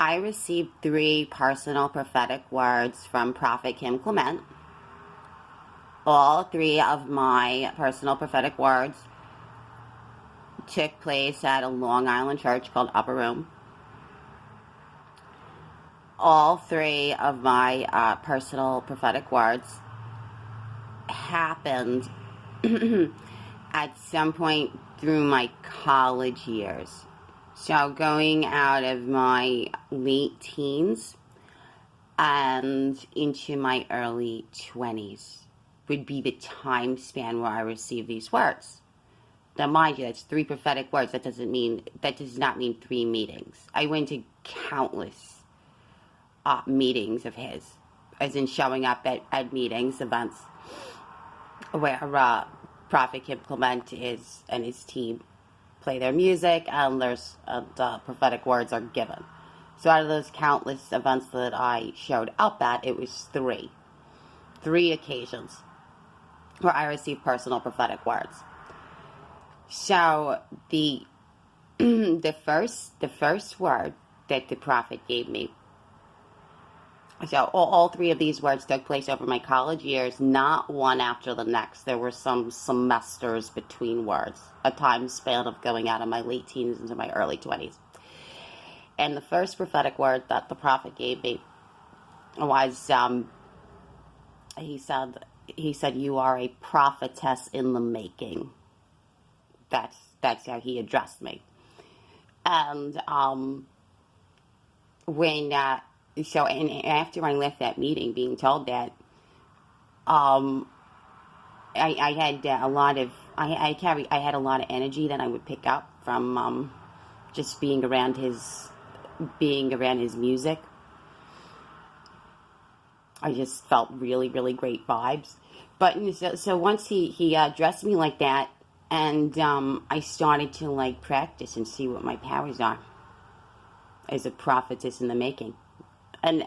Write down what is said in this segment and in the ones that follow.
I received 3 personal prophetic words from Prophet Clement. All 3 of my personal prophetic words took place at a Long Island church called Upper Room. All 3 of my personal prophetic words happened at some point through my college years. So going out of my late teens and into my early 20s would be the time span where I received these words. Now, mind you, that's 3 prophetic words. That does not mean 3 meetings. I went to countless meetings of his, as in showing up at meetings, events, where Prophet Clement and his team play their music and the prophetic words are given. So out of those countless events that I showed up at, it was 3 occasions where I received personal prophetic words. So the first word that the prophet gave me. So all 3 of these words took place over my college years, not one after the next. There were some semesters between words, a time span of going out of my late teens into my early 20s. And the first prophetic word that the prophet gave me was, he said, "You are a prophetess in the making." That's how he addressed me. And and after I left that meeting, being told that, I had a lot of energy that I would pick up from just being around his music. I just felt really, really great vibes. But so once he addressed me like that, and I started to practice and see what my powers are as a prophetess in the making. And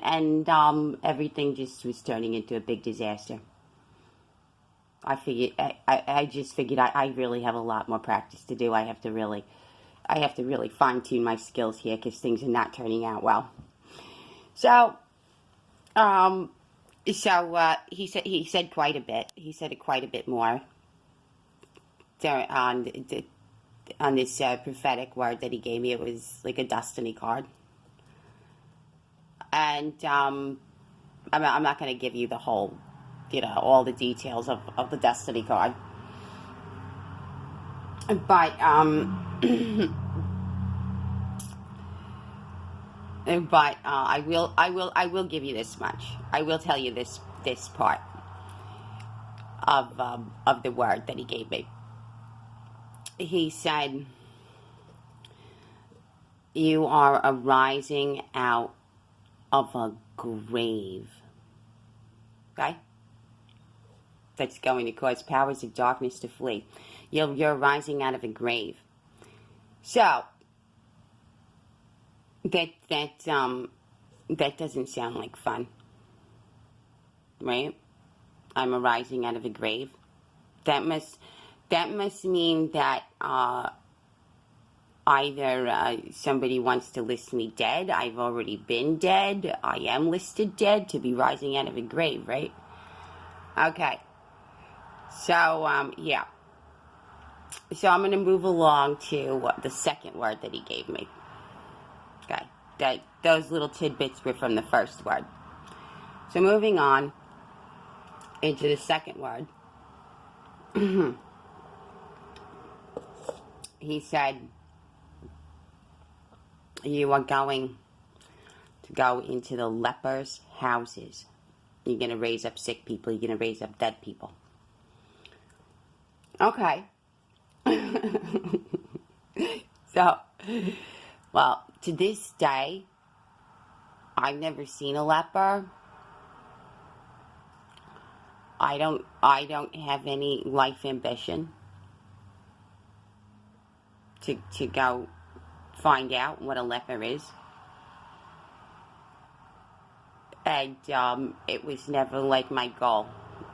everything just was turning into a big disaster. I just figured I really have a lot more practice to do. I have to really fine tune my skills here because things are not turning out well. So, he said quite a bit. He said quite a bit more on this prophetic word that he gave me. It was like a destiny card. And I'm not going to give you the whole, all the details of the destiny card. But I will give you this much. I will tell you this part of the word that he gave me. He said, "You are arising out of a grave." Okay? That's going to cause powers of darkness to flee. You're rising out of a grave. So that doesn't sound like fun, right? I'm arising out of a grave. That must mean that either somebody wants to list me dead. I've already been dead. I am listed dead to be rising out of a grave, right? Okay. So, yeah. So I'm going to move along to the second word that he gave me. Okay. Those little tidbits were from the first word. So moving on into the second word. He said, "You are going to go into the lepers' houses. You're going to raise up sick people. You're going to raise up dead people." Okay. So, well, to this day, I've never seen a leper. I don't have any life ambition to go find out what a leper is. And it was never my goal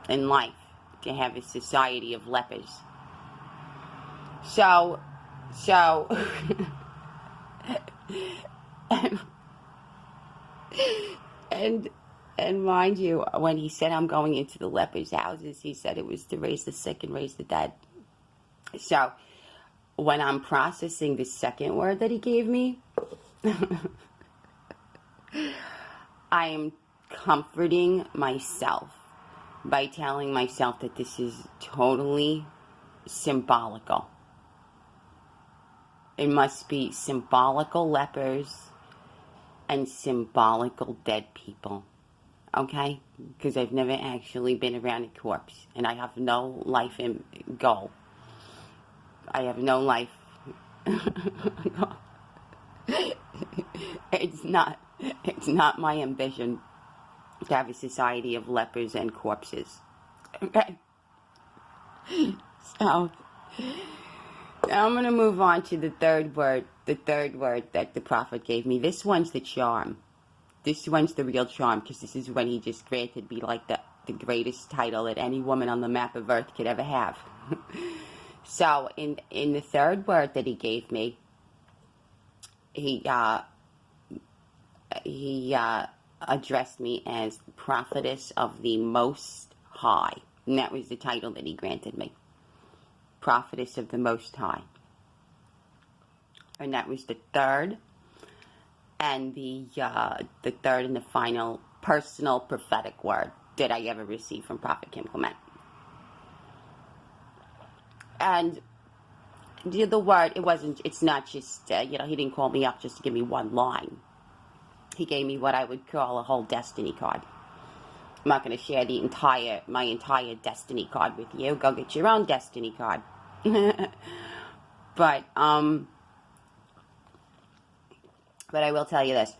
in life to have a society of lepers. So And and mind you, when he said I'm going into the lepers' houses, he said it was to raise the sick and raise the dead. So when I'm processing the second word that he gave me, I am comforting myself by telling myself that this is totally symbolical. It must be symbolical lepers and symbolical dead people. Okay? Because I've never actually been around a corpse. And I have no life goal. I have no life. It's not my ambition to have a society of lepers and corpses. Okay? So, now I'm going to move on to the third word that the prophet gave me. This one's the charm. This one's the real charm, because this is when he just granted me like the greatest title that any woman on the map of earth could ever have. So in the third word that he gave me, he addressed me as prophetess of the Most High, and that was the title that he granted me. Prophetess of the Most High. And that was the third and the third and the final personal prophetic word that I ever received from Prophet Clement. And the word, it's not just, he didn't call me up just to give me one line. He gave me what I would call a whole destiny card. I'm not going to share my entire destiny card with you. Go get your own destiny card. But I will tell you this.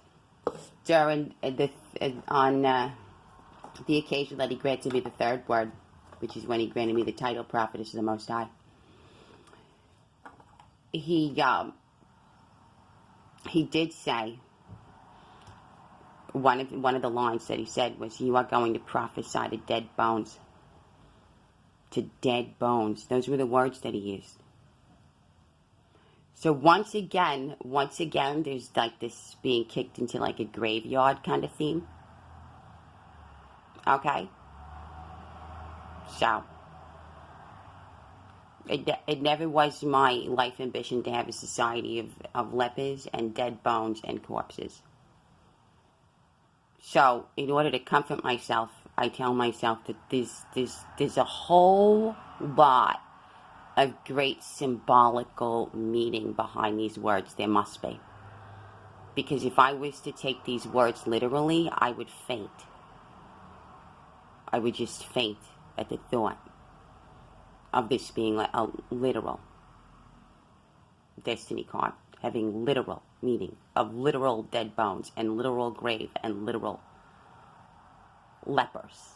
During on the occasion that he granted me the third word, which is when he granted me the title Prophetess of the Most High, he did say, one of the lines that he said was, "You are going to prophesy to dead bones." To dead bones. Those were the words that he used. So once again, there's like this being kicked into like a graveyard kind of theme. Okay? So, it never was my life ambition to have a society of lepers and dead bones and corpses. So, in order to comfort myself, I tell myself that there's a whole lot of great symbolical meaning behind these words. There must be. Because if I was to take these words literally, I would faint. I would just faint at the thought of this being like a literal destiny card, having literal meaning of literal dead bones and literal grave and literal lepers.